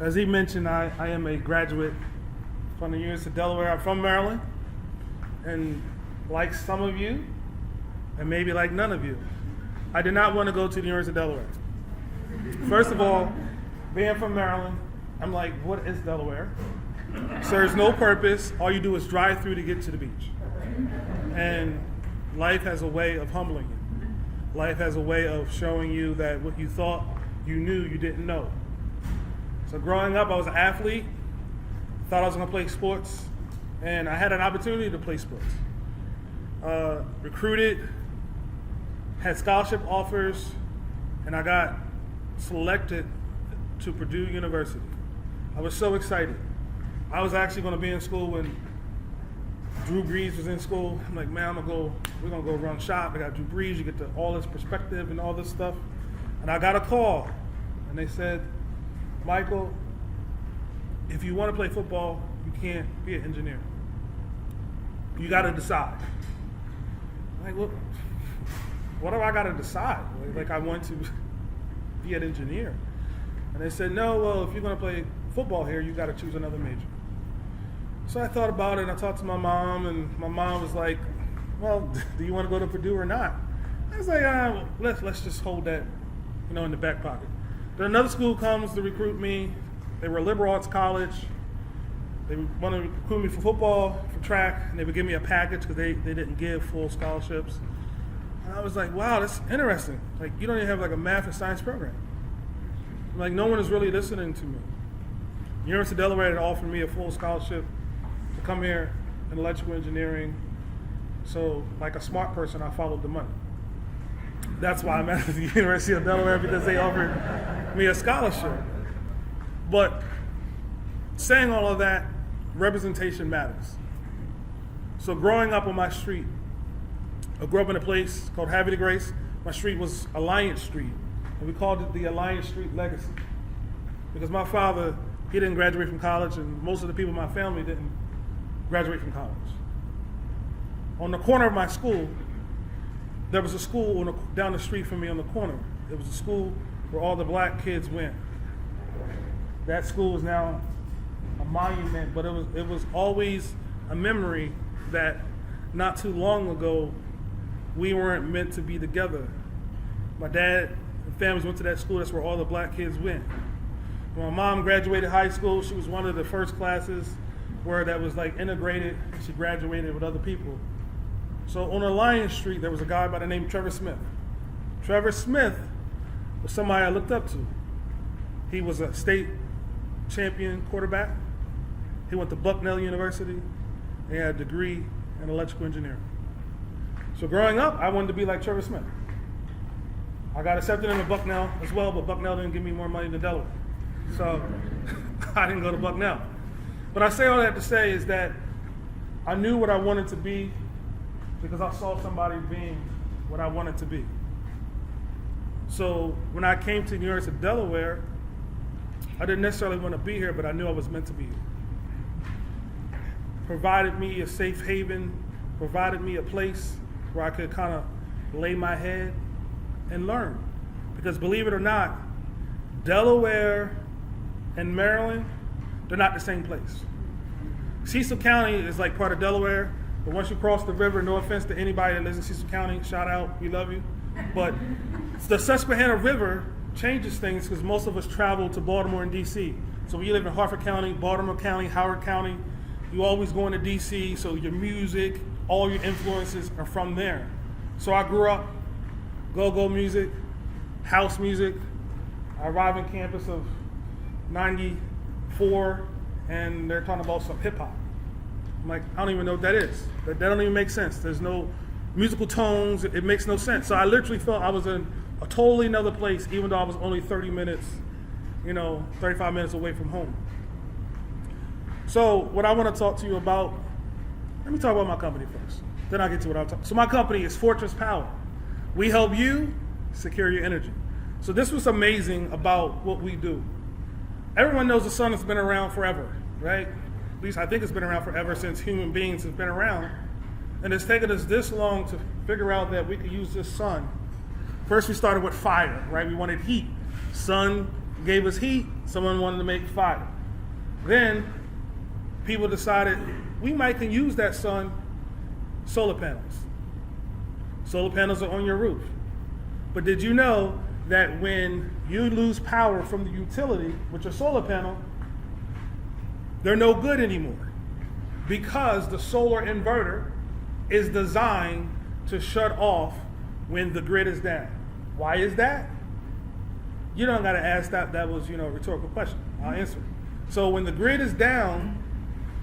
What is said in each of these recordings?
As he mentioned, I am a graduate from the University of Delaware. I'm from Maryland, and like some of you, and maybe like none of you, I did not want to go to the University of Delaware. First of all, being from Maryland, I'm like, what is Delaware? Serves no purpose. All you do is drive through to get to the beach. And life has a way of humbling you. Life has a way of showing you that what you thought you knew, you didn't know. So growing up, I was an athlete, thought I was going to play sports, and I had an opportunity to play sports. Recruited, had scholarship offers, and I got selected to Purdue University. I was so excited. I was actually going to be in school when Drew Brees was in school. I'm like, man, we're going to go run shop. I got Drew Brees, you get to all this perspective and all this stuff. And I got a call, and they said, Michael, if you want to play football, you can't be an engineer. You got to decide. I'm like, what do I got to decide? Like, I want to be an engineer. And they said, no, well, if you're going to play football here, you got to choose another major. So I thought about it, and I talked to my mom, and my mom was like, well, do you want to go to Purdue or not? I was like, let's just hold that, in the back pocket. Then another school comes to recruit me. They were a liberal arts college. They wanted to recruit me for football, for track, and they would give me a package because they didn't give full scholarships. And I was like, wow, that's interesting. Like, you don't even have like a math and science program. Like, no one is really listening to me. The University of Delaware had offered me a full scholarship to come here in electrical engineering. So, like a smart person, I followed the money. That's why I'm at the University of Delaware, because they offered me a scholarship. But saying all of that, representation matters. So growing up on my street, I grew up in a place called Havre de Grace. My street was Alliance Street, and we called it the Alliance Street Legacy. Because my father, he didn't graduate from college, and most of the people in my family didn't graduate from college. On the corner of my school, there was a school down the street from me on the corner. It was a school where all the black kids went. That school is now a monument, but it was always a memory that not too long ago, we weren't meant to be together. My dad and families went to that school. That's where all the black kids went. When my mom graduated high school, she was one of the first classes where that was like integrated, and she graduated with other people. So on Alliance Street, there was a guy by the name of Trevor Smith. Trevor Smith was somebody I looked up to. He was a state champion quarterback. He went to Bucknell University. He had a degree in electrical engineering. So growing up, I wanted to be like Trevor Smith. I got accepted into Bucknell as well, but Bucknell didn't give me more money than Delaware. So I didn't go to Bucknell. But I say all that to say is that I knew what I wanted to be because I saw somebody being what I wanted to be. So when I came to the University of Delaware, I didn't necessarily want to be here, but I knew I was meant to be here. Provided me a safe haven, provided me a place where I could kind of lay my head and learn. Because believe it or not, Delaware and Maryland, they're not the same place. Cecil County is like part of Delaware, but once you cross the river, no offense to anybody that lives in Cecil County, shout out, we love you. But the Susquehanna River changes things because most of us travel to Baltimore and DC. So when you live in Harford County, Baltimore County, Howard County, you always going to DC, so your music, all your influences are from there. So I grew up go-go music, house music. I arrived on campus of 94, and they're talking about some hip-hop. I'm like, I don't even know what that is. That don't even make sense. There's no musical tones. It makes no sense. So I literally felt I was in a totally another place, even though I was only 30 minutes, 35 minutes away from home. So what I want to talk to you about, let me talk about my company first. Then I'll get to what I'm talking about. So my company is Fortress Power. We help you secure your energy. So this was amazing about what we do. Everyone knows the sun has been around forever, right? At least I think it's been around forever since human beings have been around. And it's taken us this long to figure out that we could use this sun. First we started with fire, right? We wanted heat. Sun gave us heat, someone wanted to make fire. Then people decided we might can use that sun, solar panels. Solar panels are on your roof. But did you know that when you lose power from the utility with your solar panel, they're no good anymore? Because the solar inverter is designed to shut off when the grid is down. Why is that? You don't got to ask that. That was, a rhetorical question. I'll answer it. So when the grid is down,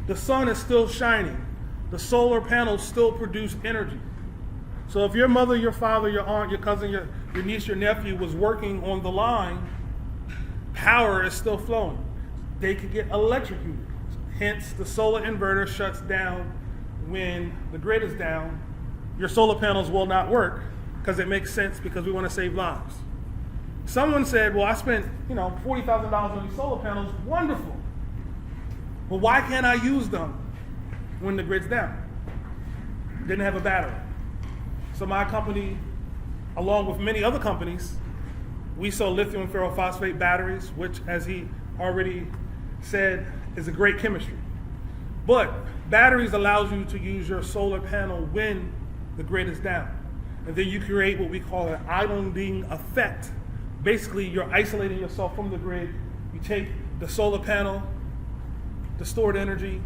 the sun is still shining. The solar panels still produce energy. So if your mother, your father, your aunt, your cousin, your niece, your nephew was working on the line, power is still flowing. They could get electrocuted. Hence, the solar inverter shuts down when the grid is down. Your solar panels will not work because it makes sense because we want to save lives. Someone said, well, I spent, $40,000 on these solar panels. Wonderful. But why can't I use them when the grid's down? Didn't have a battery. So my company, along with many other companies, we sell lithium ferrophosphate batteries, which, as he already said, is a great chemistry. But batteries allows you to use your solar panel when the grid is down. And then you create what we call an islanding effect. Basically, you're isolating yourself from the grid. You take the solar panel, the stored energy,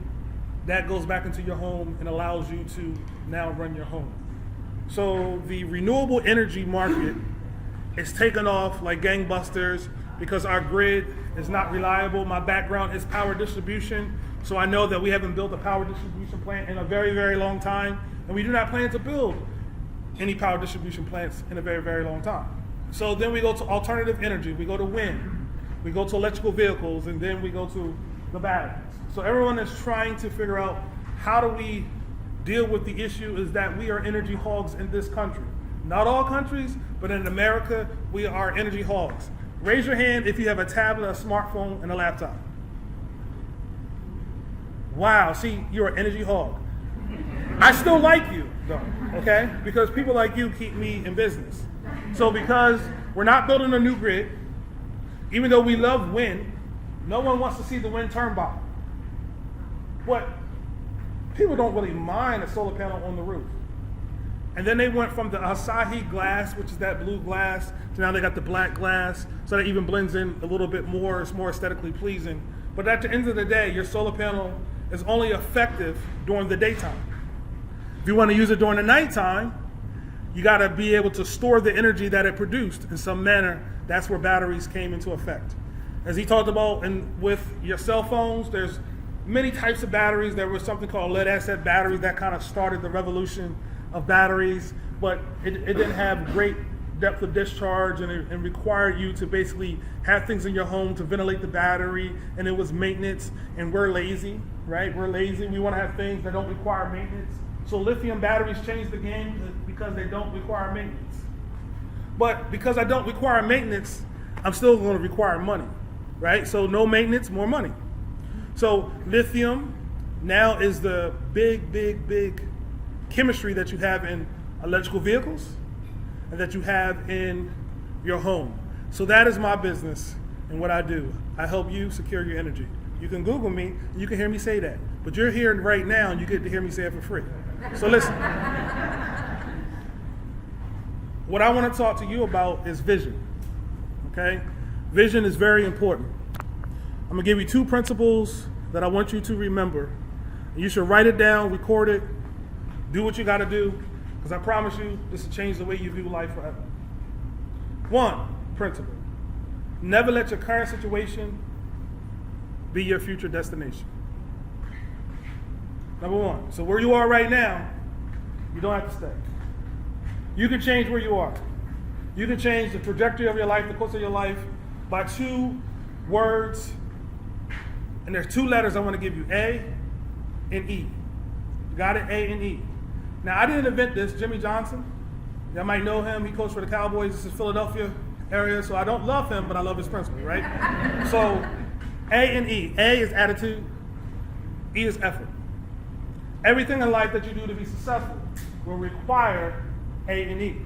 that goes back into your home and allows you to now run your home. So the renewable energy market is taken off like gangbusters because our grid is not reliable. My background is power distribution, so I know that we haven't built a power distribution plant in a very, very long time, and we do not plan to build any power distribution plants in a very, very long time. So then we go to alternative energy, we go to wind, we go to electrical vehicles, and then we go to the batteries. So everyone is trying to figure out how do we deal with the issue is that we are energy hogs in this country. Not all countries, but in America, we are energy hogs. Raise your hand if you have a tablet, a smartphone, and a laptop. Wow, see, you're an energy hog. I still like you, though, okay? Because people like you keep me in business. So because we're not building a new grid, even though we love wind, no one wants to see the wind turbine. But people don't really mind a solar panel on the roof. And then they went from the Asahi glass, which is that blue glass, to now they got the black glass, so that even blends in a little bit more. It's more aesthetically pleasing. But at the end of the day, your solar panel is only effective during the daytime. If you want to use it during the nighttime, you got to be able to store the energy that it produced in some manner. That's where batteries came into effect. As he talked about, and with your cell phones, there's many types of batteries. There was something called lead acid batteries that kind of started the revolution of batteries, but it didn't have great depth of discharge, and it required you to basically have things in your home to ventilate the battery, and it was maintenance, and we're lazy, right? We're lazy. We want to have things that don't require maintenance. So lithium batteries changed the game because they don't require maintenance. But because I don't require maintenance, I'm still going to require money, right? So no maintenance, more money. So lithium now is the big chemistry that you have in electrical vehicles and that you have in your home. So that is my business and what I do. I help you secure your energy. You can Google me, and you can hear me say that. But you're here right now, and you get to hear me say it for free. So listen. What I want to talk to you about is vision, okay? Vision is very important. I'm going to give you 2 principles that I want you to remember. You should write it down, record it, do what you got to do, because I promise you this will change the way you view life forever. 1 principle: never let your current situation be your future destination. Number 1. So where you are right now, you don't have to stay. You can change where you are. You can change the trajectory of your life, the course of your life, by 2 words. And there's 2 letters I want to give you, A and E. You got it? A and E. Now, I didn't invent this. Jimmy Johnson, y'all might know him. He coached for the Cowboys. This is Philadelphia area, so I don't love him, but I love his principle, right? So, A and E. A is attitude. E is effort. Everything in life that you do to be successful will require A and E.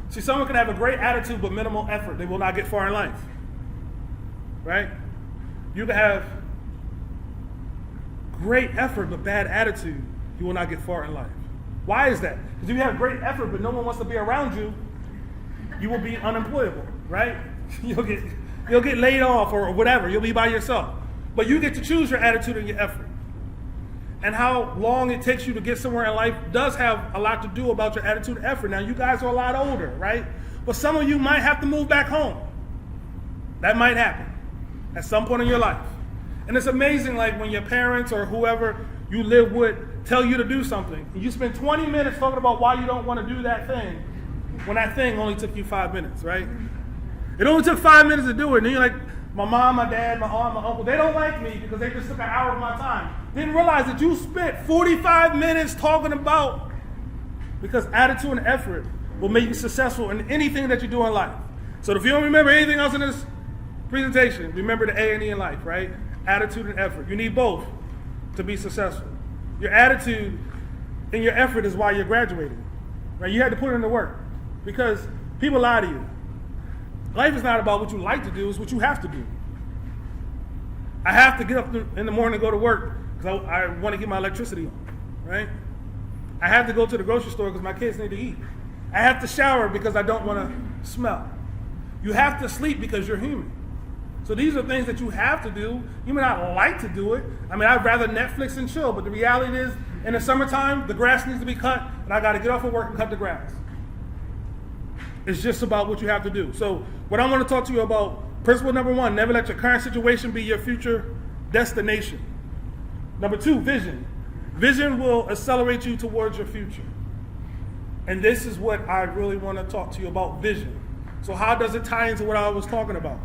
See, someone can have a great attitude but minimal effort. They will not get far in life. right? You can have great effort but bad attitude. You will not get far in life. Why is that? Because if you have great effort but no one wants to be around you, you will be unemployable, right? You'll get laid off or whatever. You'll be by yourself. But you get to choose your attitude and your effort. And how long it takes you to get somewhere in life does have a lot to do about your attitude and effort. Now, you guys are a lot older, right? But some of you might have to move back home. That might happen at some point in your life. And it's amazing, like when your parents or whoever you live with tell you to do something, and you spend 20 minutes talking about why you don't want to do that thing, when that thing only took you 5 minutes, right? It only took 5 minutes to do it, and then you're like, my mom, my dad, my aunt, my uncle, they don't like me because they just took an hour of my time. Didn't realize that you spent 45 minutes talking about, because attitude and effort will make you successful in anything that you do in life. So if you don't remember anything else in this presentation, remember the A and E in life, right? Attitude and effort. You need both to be successful. Your attitude and your effort is why you're graduating, right? You had to put in the work because people lie to you. Life is not about what you like to do, it's what you have to do. I have to get up in the morning and go to work because I want to get my electricity on, right? I have to go to the grocery store because my kids need to eat. I have to shower because I don't want to smell. You have to sleep because you're human. So these are things that you have to do. You may not like to do it. I mean, I'd rather Netflix and chill, but the reality is, in the summertime, the grass needs to be cut, and I got to get off of work and cut the grass. It's just about what you have to do. So what I want to talk to you about, principle number 1, never let your current situation be your future destination. Number 2, vision. Vision will accelerate you towards your future. And this is what I really want to talk to you about, vision. So how does it tie into what I was talking about?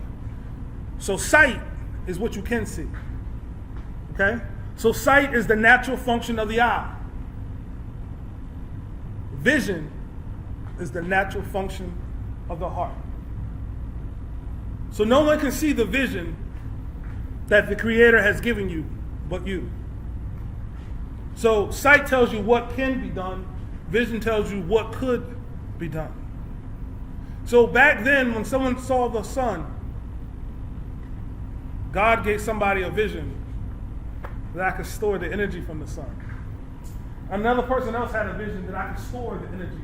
So sight is what you can see. Okay? So sight is the natural function of the eye. Vision is the natural function of the heart. So no one can see the vision that the Creator has given you but you. So sight tells you what can be done. Vision tells you what could be done. So back then, when someone saw the sun, God gave somebody a vision that I could store the energy from the sun. Another person else had a vision that I could store the energy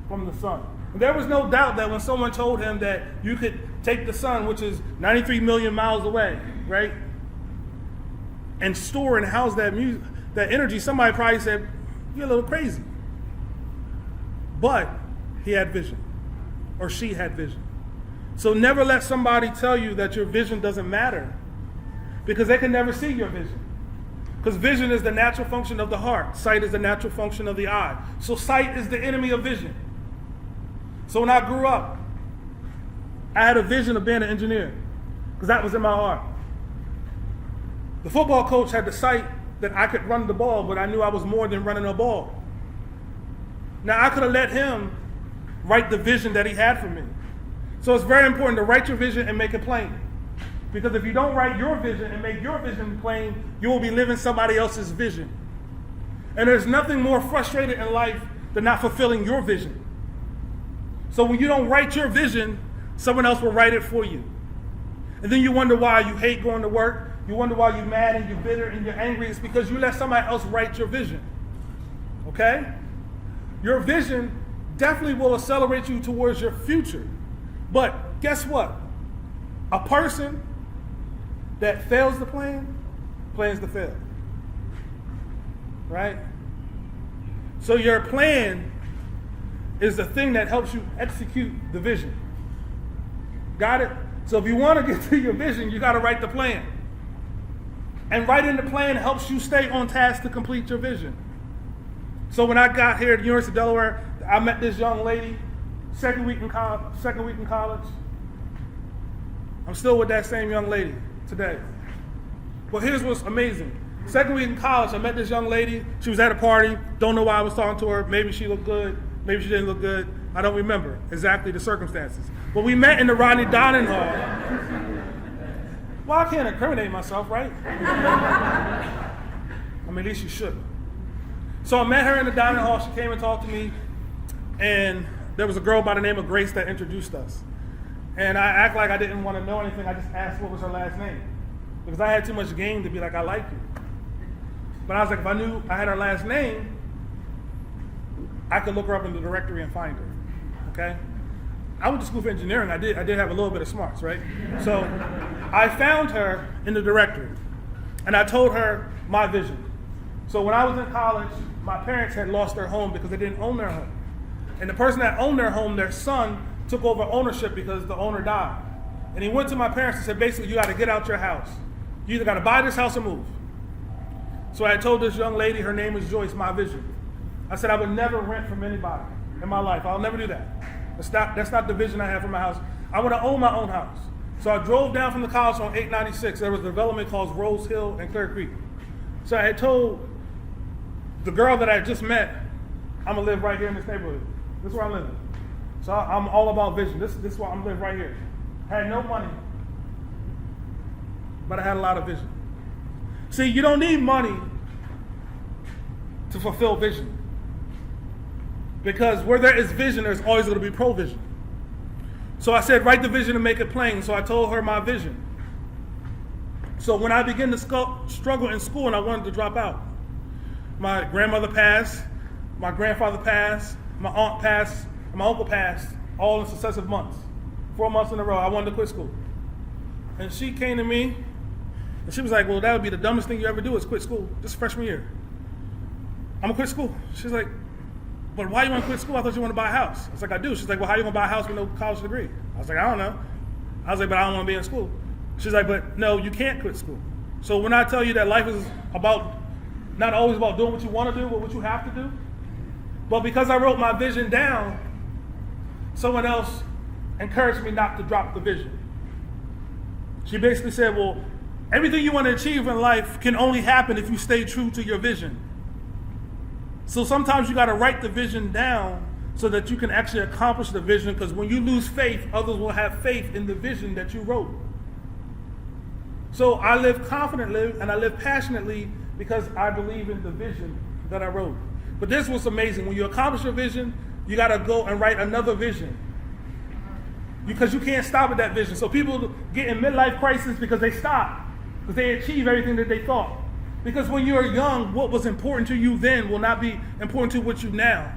from the sun. And there was no doubt that when someone told him that you could take the sun, which is 93 million miles away, right, and store and house that energy, somebody probably said, you're a little crazy. But he had vision, or she had vision. So never let somebody tell you that your vision doesn't matter, because they can never see your vision. Because vision is the natural function of the heart. Sight is the natural function of the eye. So sight is the enemy of vision. So when I grew up, I had a vision of being an engineer, because that was in my heart. The football coach had the sight that I could run the ball, but I knew I was more than running a ball. Now I could have let him write the vision that he had for me. So it's very important to write your vision and make it plain. Because if you don't write your vision and make your vision plain, you will be living somebody else's vision. And there's nothing more frustrating in life than not fulfilling your vision. So when you don't write your vision, someone else will write it for you. And then you wonder why you hate going to work. You wonder why you're mad and you're bitter and you're angry. It's because you let somebody else write your vision. Okay? Your vision definitely will accelerate you towards your future. But guess what? A person that fails the plan, plans to fail. Right? So your plan is the thing that helps you execute the vision. Got it? So if you want to get to your vision, you got to write the plan. And writing the plan helps you stay on task to complete your vision. So when I got here at the University of Delaware, I met this young lady, second week in college. I'm still with that same young lady today. But here's what's amazing. Second week in college, I met this young lady. She was at a party. Don't know why I was talking to her. Maybe she looked good. Maybe she didn't look good. I don't remember exactly the circumstances. But we met in the Rodney Dining Hall. Well, I can't incriminate myself, right? I mean, at least you should. So I met her in the dining hall. She came and talked to me. And there was a girl by the name of Grace that introduced us. And I act like I didn't want to know anything. I just asked what was her last name. Because I had too much game to be like, I like you. But I was like, if I knew I had her last name, I could look her up in the directory and find her. Okay? I went to school for engineering. I did have a little bit of smarts, right? So I found her in the directory. And I told her my vision. So when I was in college, my parents had lost their home because they didn't own their home. And the person that owned their home, their son, took over ownership because the owner died. And he went to my parents and said, basically, you got to get out your house. You either got to buy this house or move. So I told this young lady, her name is Joyce, my vision. I said I would never rent from anybody in my life. I'll never do that. That's not the vision I have for my house. I want to own my own house. So I drove down from the college on 896. There was a development called Rose Hill and Clear Creek. So I had told the girl that I had just met, I'm going to live right here in this neighborhood. This is where I'm living. So I'm all about vision. This is why I'm living right here. I had no money, but I had a lot of vision. See, you don't need money to fulfill vision. Because where there is vision, there's always going to be provision. So I said, write the vision and make it plain. So I told her my vision. So when I began to struggle in school and I wanted to drop out, my grandmother passed, my grandfather passed, my aunt passed, and my uncle passed, all in successive months. 4 months in a row, I wanted to quit school. And she came to me, and she was like, well, that would be the dumbest thing you ever do is quit school, this freshman year. I'm going to quit school. She's like, but why you want to quit school? I thought you want to buy a house. I was like, I do. She's like, well, how you going to buy a house with no college degree? I was like, I don't know. I was like, but I don't want to be in school. She's like, but no, you can't quit school. So when I tell you that life is about, not always about doing what you want to do, but what you have to do, but because I wrote my vision down, someone else encouraged me not to drop the vision. She basically said, well, everything you want to achieve in life can only happen if you stay true to your vision. So sometimes you got to write the vision down so that you can actually accomplish the vision, because when you lose faith, others will have faith in the vision that you wrote. So I live confidently and I live passionately because I believe in the vision that I wrote. But this was amazing. When you accomplish your vision, you got to go and write another vision, because you can't stop at that vision. So people get in midlife crisis because they stop, because they achieve everything that they thought. Because when you're young, what was important to you then will not be important to what you now.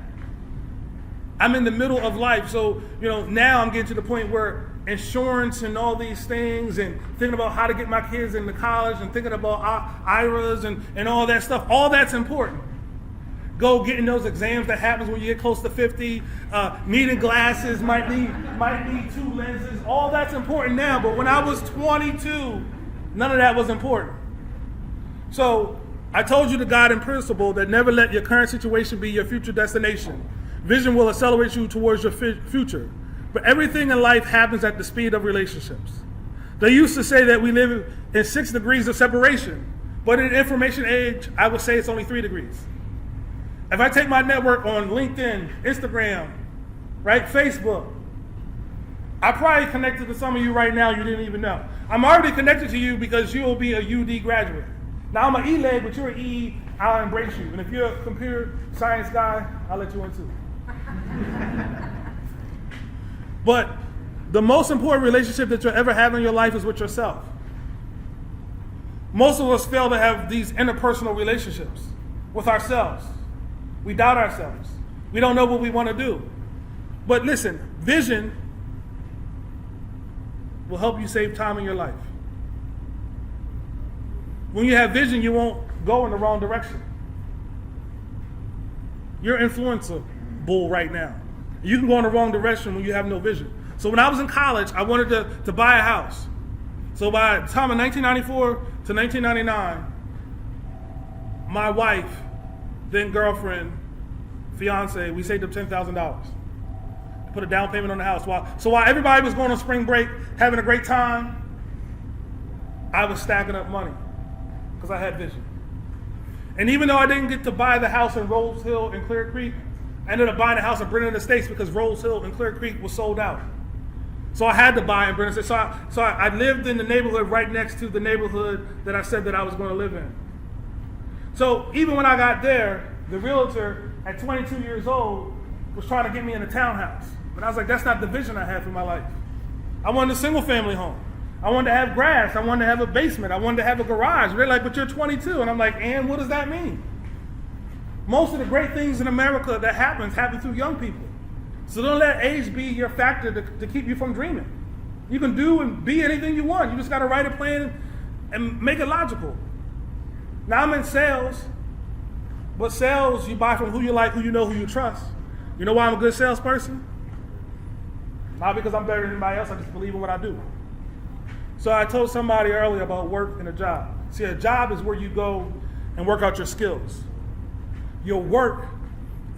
I'm in the middle of life, so now I'm getting to the point where insurance and all these things, and thinking about how to get my kids into college, and thinking about IRAs and all that stuff, all that's important. Go getting those exams that happens when you get close to 50, needing glasses, might need 2 lenses, all that's important now. But when I was 22, none of that was important. So I told you the guiding principle that never let your current situation be your future destination. Vision will accelerate you towards your future. But everything in life happens at the speed of relationships. They used to say that we live in 6 degrees of separation, but in the information age, I would say it's only 3 degrees. If I take my network on LinkedIn, Instagram, right, Facebook, I probably connected to some of you right now you didn't even know. I'm already connected to you because you'll be a UD graduate. Now I'm an E-leg, but you're an E, I'll embrace you. And if you're a computer science guy, I'll let you in too. But the most important relationship that you'll ever have in your life is with yourself. Most of us fail to have these interpersonal relationships with ourselves. We doubt ourselves. We don't know what we want to do. But listen, vision will help you save time in your life. When you have vision, you won't go in the wrong direction. You're influenceable right now. You can go in the wrong direction when you have no vision. So when I was in college, I wanted to buy a house. So by the time of 1994 to 1999, my wife, then girlfriend, fiance, we saved up $10,000 to put a down payment on the house. So while everybody was going on spring break, having a great time, I was stacking up money because I had vision. And even though I didn't get to buy the house in Rose Hill and Clear Creek, I ended up buying a house in Brennan Estates because Rose Hill and Clear Creek was sold out. So I had to buy in Brennan Estates. So I lived in the neighborhood right next to the neighborhood that I said that I was going to live in. So even when I got there, the realtor at 22 years old was trying to get me in a townhouse. But I was like, that's not the vision I had for my life. I wanted a single family home. I wanted to have grass. I wanted to have a basement. I wanted to have a garage. They're like, but you're 22. And I'm like, and what does that mean? Most of the great things in America that happen through young people. So don't let age be your factor to keep you from dreaming. You can do and be anything you want. You just got to write a plan and make it logical. Now I'm in sales, but sales, you buy from who you like, who you know, who you trust. You know why I'm a good salesperson? Not because I'm better than anybody else, I just believe in what I do. So I told somebody earlier about work and a job. See, a job is where you go and work out your skills. Your work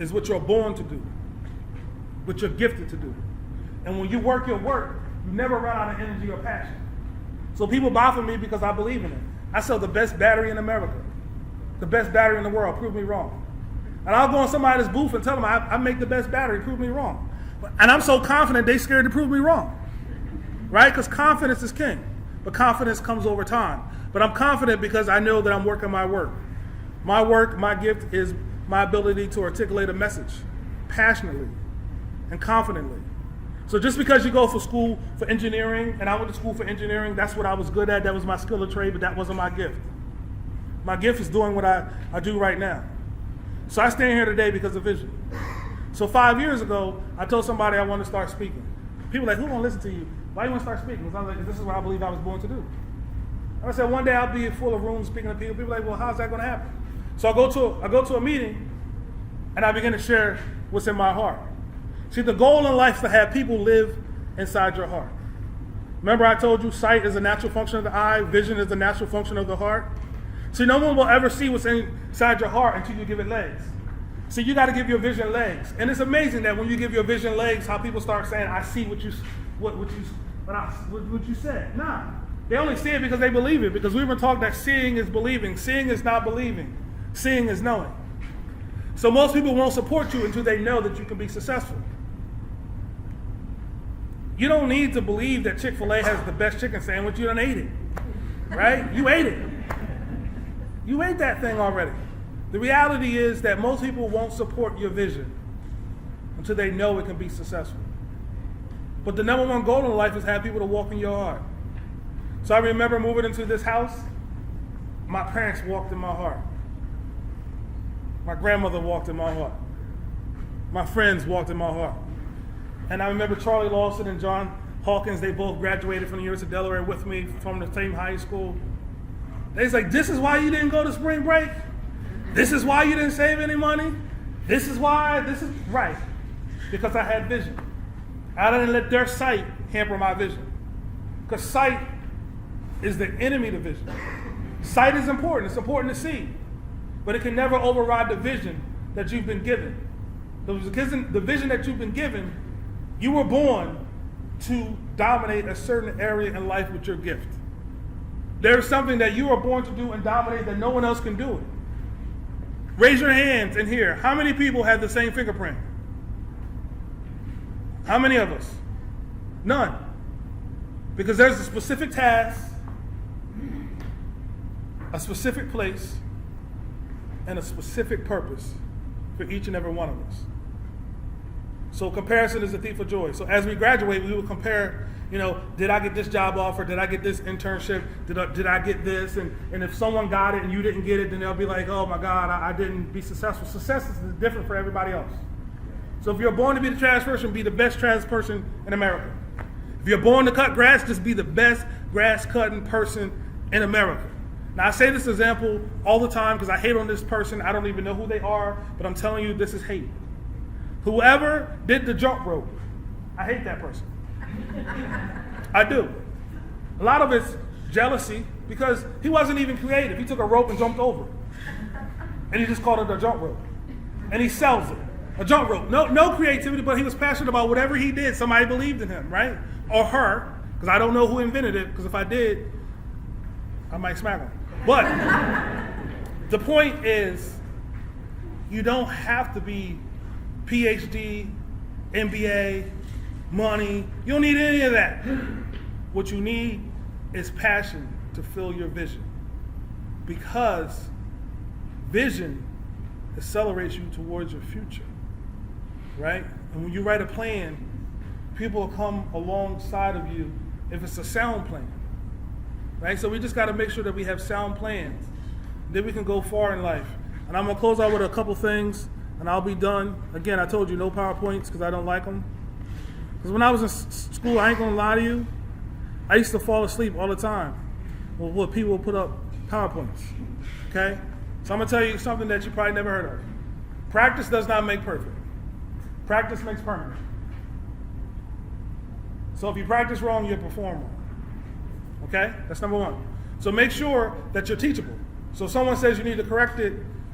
is what you're born to do, what you're gifted to do. And when you work your work, you never run out of energy or passion. So people buy from me because I believe in it. I sell the best battery in America, the best battery in the world. Prove me wrong. And I'll go in somebody's booth and tell them I make the best battery. Prove me wrong. And I'm so confident they scared to prove me wrong, right? Because confidence is king. But confidence comes over time. But I'm confident because I know that I'm working my work. My work, my gift is my ability to articulate a message passionately and confidently. So just because you go for school for engineering, and I went to school for engineering, that's what I was good at, that was my skill of trade, but that wasn't my gift. My gift is doing what I do right now. So I stand here today because of vision. So 5 years ago, I told somebody I wanted to start speaking. People were like, who won't listen to you? Why do you want to start speaking? Because I was like, this is what I believe I was born to do. And I said, one day I'll be full of rooms speaking to people. People are like, well, how's that going to happen? So I go to a meeting, and I begin to share what's in my heart. See, the goal in life is to have people live inside your heart. Remember I told you sight is a natural function of the eye, vision is a natural function of the heart. See, no one will ever see what's inside your heart until you give it legs. See, you got to give your vision legs. And it's amazing that when you give your vision legs, how people start saying, I see what you said. Nah, they only see it because they believe it, because we've been taught that seeing is believing. Seeing is not believing. Seeing is knowing. So most people won't support you until they know that you can be successful. You don't need to believe that Chick-fil-A has the best chicken sandwich. You done ate it, right? You ate it. You ate that thing already. The reality is that most people won't support your vision until they know it can be successful. But the number one goal in life is have people to walk in your heart. So I remember moving into this house, my parents walked in my heart. My grandmother walked in my heart. My friends walked in my heart. And I remember Charlie Lawson and John Hawkins, they both graduated from the University of Delaware with me from the same high school. They was like, this is why you didn't go to spring break? This is why you didn't save any money? This is right. Because I had vision. I didn't let their sight hamper my vision. Because sight is the enemy to vision. Sight is important. It's important to see. But it can never override the vision that you've been given. The vision that you've been given, you were born to dominate a certain area in life with your gift. There's something that you are born to do and dominate that no one else can do it. Raise your hands in here. How many people have the same fingerprint? How many of us? None. Because there's a specific task, a specific place, and a specific purpose for each and every one of us. So comparison is the thief of joy. So as we graduate, we will compare, did I get this job offer? Did I get this internship? Did I get this? And if someone got it and you didn't get it, then they'll be like, oh my God, I didn't be successful. Success is different for everybody else. So if you're born to be the trash person, be the best trash person in America. If you're born to cut grass, just be the best grass cutting person in America. Now I say this example all the time because I hate on this person. I don't even know who they are, but I'm telling you this is hate. Whoever did the jump rope, I hate that person. I do. A lot of it's jealousy because he wasn't even creative. He took a rope and jumped over. And he just called it a jump rope. And he sells it. A jump rope. No creativity, but he was passionate about whatever he did. Somebody believed in him, right? Or her, because I don't know who invented it, because if I did, I might smack him. But the point is, you don't have to be PhD, MBA, money. You don't need any of that. What you need is passion to fill your vision. Because vision accelerates you towards your future, right? And when you write a plan, people will come alongside of you if it's a sound plan. Right? So we just got to make sure that we have sound plans. Then we can go far in life. And I'm going to close out with a couple things, and I'll be done. Again, I told you no PowerPoints because I don't like them. Because when I was in school, I ain't going to lie to you, I used to fall asleep all the time with what people put up PowerPoints. Okay? So I'm going to tell you something that you probably never heard of. Practice does not make perfect. Practice makes permanent. So if you practice wrong, you'll perform wrong. Okay? That's number one. So make sure that you're teachable. So if someone says you need to correct it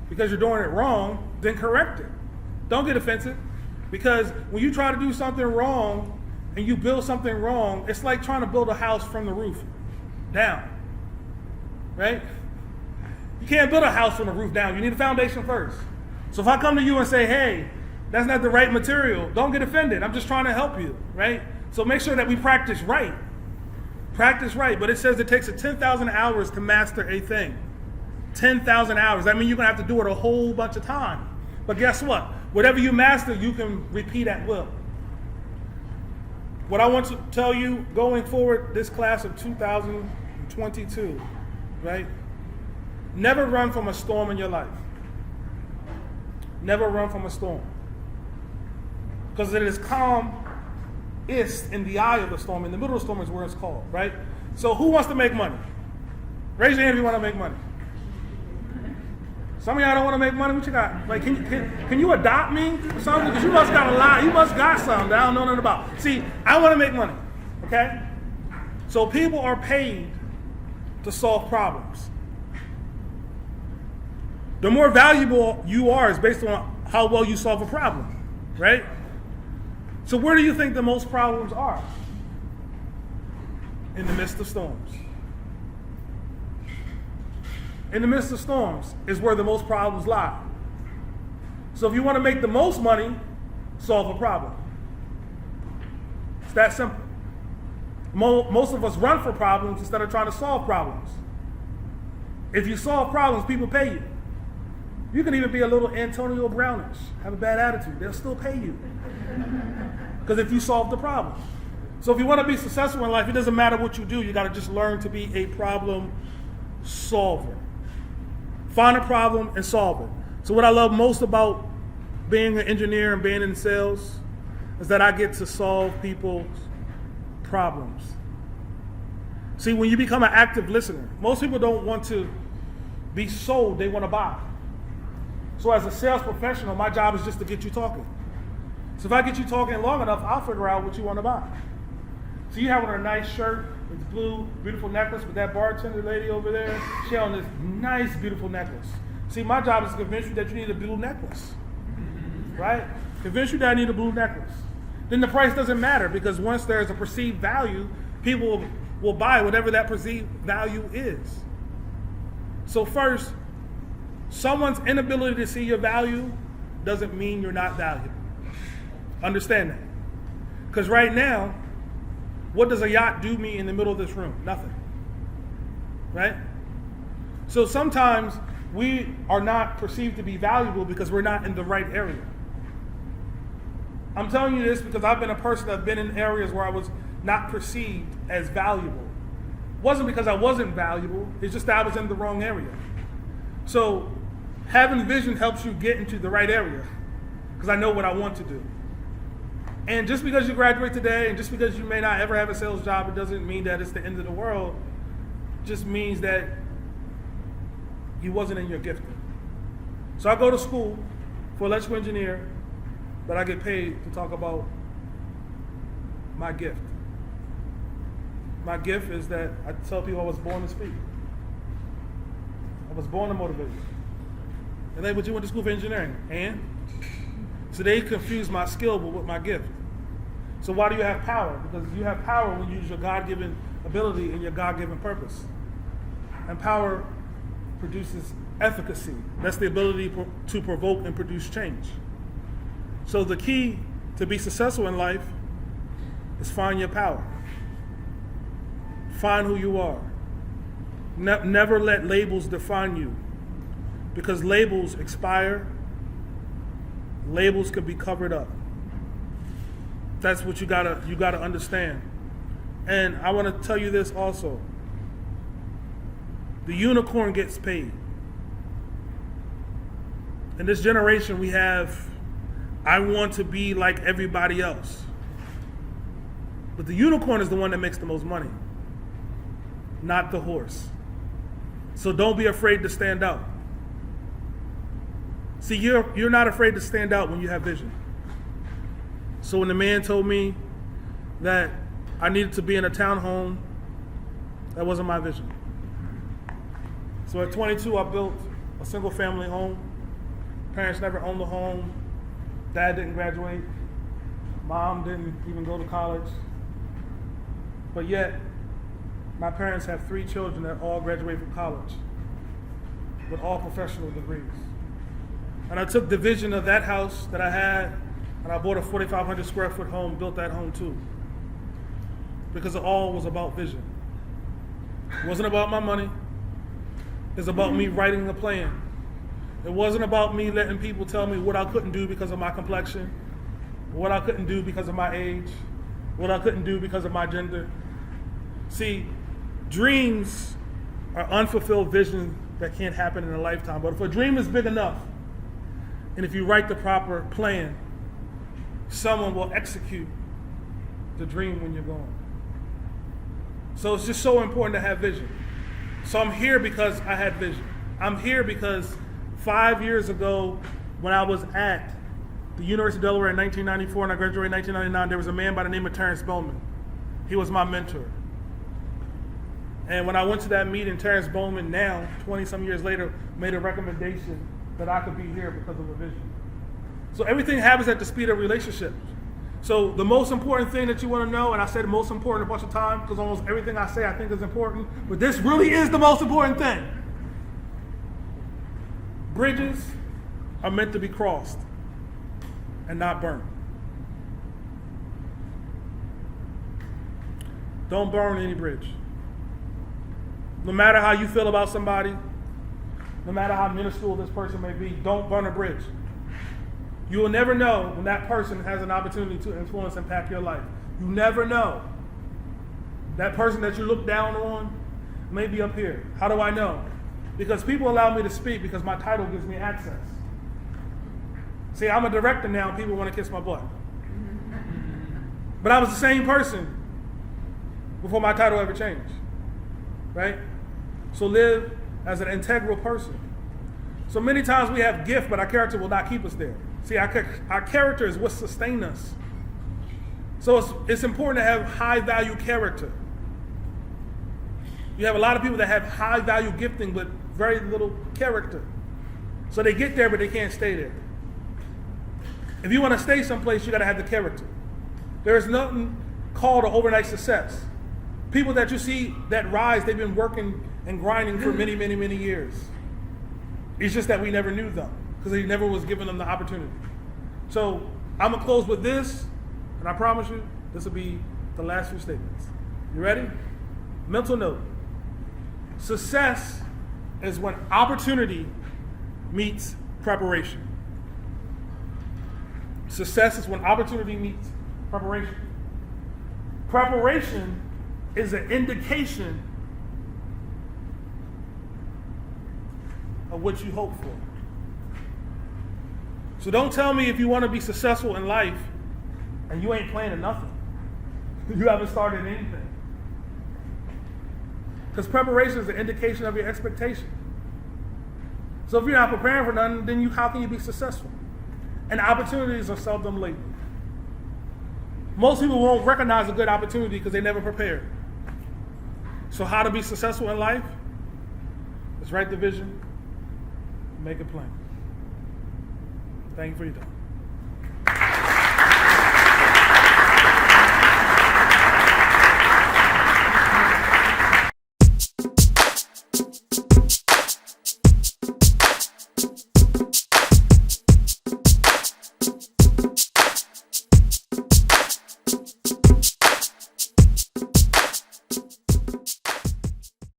because you're doing it wrong, then correct it. Don't get offensive. Because when you try to do something wrong and you build something wrong, it's like trying to build a house from the roof down. Right? You can't build a house from the roof down. You need a foundation first. So if I come to you and say, hey, that's not the right material, don't get offended. I'm just trying to help you, right? So make sure that we practice right. Practice right. But it says it takes 10,000 hours to master a thing. 10,000 hours. That means you're going to have to do it a whole bunch of time. But guess what? Whatever you master, you can repeat at will. What I want to tell you going forward, this class of 2022, right? Never run from a storm in your life. Never run from a storm. Because it is calm-ist in the eye of the storm. In the middle of the storm is where it's called, right? So who wants to make money? Raise your hand if you want to make money. Some of y'all don't want to make money. What you got? Like, can you adopt me or something? Because you must got a lot. You must got something that I don't know nothing about. See, I want to make money, okay? So people are paid to solve problems. The more valuable you are is based on how well you solve a problem, right? So where do you think the most problems are? In the midst of storms. In the midst of storms is where the most problems lie. So if you want to make the most money, solve a problem. It's that simple. Most of us run for problems instead of trying to solve problems. If you solve problems, people pay you. You can even be a little Antonio Brownish, have a bad attitude. They'll still pay you. Because if you solve the problem. So if you want to be successful in life, it doesn't matter what you do. You got to just learn to be a problem solver. Find a problem and solve it. So what I love most about being an engineer and being in sales is that I get to solve people's problems. See, when you become an active listener, most people don't want to be sold, they want to buy. So as a sales professional, my job is just to get you talking. So if I get you talking long enough, I'll figure out what you want to buy. So you have on a nice shirt with blue, beautiful necklace with that bartender lady over there. She on this nice, beautiful necklace. See, my job is to convince you that you need a blue necklace, right? Convince you that I need a blue necklace. Then the price doesn't matter because once there's a perceived value, people will buy whatever that perceived value is. So first, someone's inability to see your value doesn't mean you're not valuable. Understand that. Because right now, what does a yacht do me in the middle of this room? Nothing. Right? So sometimes we are not perceived to be valuable because we're not in the right area. I'm telling you this because I've been a person that's been in areas where I was not perceived as valuable. It wasn't because I wasn't valuable, it's just that I was in the wrong area. So having vision helps you get into the right area because I know what I want to do. And just because you graduate today and just because you may not ever have a sales job, it doesn't mean that it's the end of the world. It just means that you wasn't in your gifting. So I go to school for electrical engineer, but I get paid to talk about my gift. My gift is that I tell people I was born to speak. I was born to motivate. And they, but you went to school for engineering. And? So they confuse my skill with my gift. So why do you have power? Because you have power when you use your God-given ability and your God-given purpose. And power produces efficacy. That's the ability to provoke and produce change. So the key to be successful in life is find your power. Find who you are. Never let labels define you. Because labels expire. Labels can be covered up. That's what you gotta understand. And I want to tell you this also. The unicorn gets paid. In this generation we have, I want to be like everybody else. But the unicorn is the one that makes the most money, not the horse. So don't be afraid to stand out. See, you're not afraid to stand out when you have vision. So when the man told me that I needed to be in a townhome, that wasn't my vision. So at 22, I built a single family home. Parents never owned a home. Dad didn't graduate. Mom didn't even go to college. But yet, my parents have 3 children that all graduated from college with all professional degrees. And I took the vision of that house that I had, and I bought a 4,500 square foot home, built that home too. Because it all was about vision. It wasn't about my money. It was about me writing the plan. It wasn't about me letting people tell me what I couldn't do because of my complexion, what I couldn't do because of my age, what I couldn't do because of my gender. See, dreams are unfulfilled vision that can't happen in a lifetime. But if a dream is big enough, and if you write the proper plan, someone will execute the dream when you're gone. So it's just so important to have vision. So I'm here because I had vision. I'm here because 5 years ago, when I was at the University of Delaware in 1994 and I graduated in 1999, there was a man by the name of Terrence Bowman. He was my mentor. And when I went to that meeting, Terrence Bowman now, 20-some years later, made a recommendation that I could be here because of a vision. So everything happens at the speed of relationships. So the most important thing that you want to know, and I said most important a bunch of times because almost everything I say I think is important, but this really is the most important thing. Bridges are meant to be crossed and not burned. Don't burn any bridge. No matter how you feel about somebody, no matter how minuscule this person may be, don't burn a bridge. You will never know when that person has an opportunity to influence and impact your life. You never know. That person that you look down on may be up here. How do I know? Because people allow me to speak because my title gives me access. See, I'm a director now and people want to kiss my butt. But I was the same person before my title ever changed. Right? So live as an integral person. So many times we have gift, but our character will not keep us there. See, our character is what sustains us. So it's important to have high value character. You have a lot of people that have high value gifting but very little character. So they get there, but they can't stay there. If you want to stay someplace, you got to have the character. There is nothing called an overnight success. People that you see that rise, they've been working and grinding for many, many, many years. It's just that we never knew them because he never was given them the opportunity. So I'm going to close with this, and I promise you, this will be the last few statements. You ready? Mental note. Success is when opportunity meets preparation. Success is when opportunity meets preparation. Preparation is an indication of what you hope for. So don't tell me if you want to be successful in life and you ain't planning nothing. You haven't started anything. Because preparation is an indication of your expectation. So if you're not preparing for nothing, then how can you be successful? And opportunities are seldom late. Most people won't recognize a good opportunity because they never prepared. So how to be successful in life? Let's write the vision, make a plan. Thank you for your time.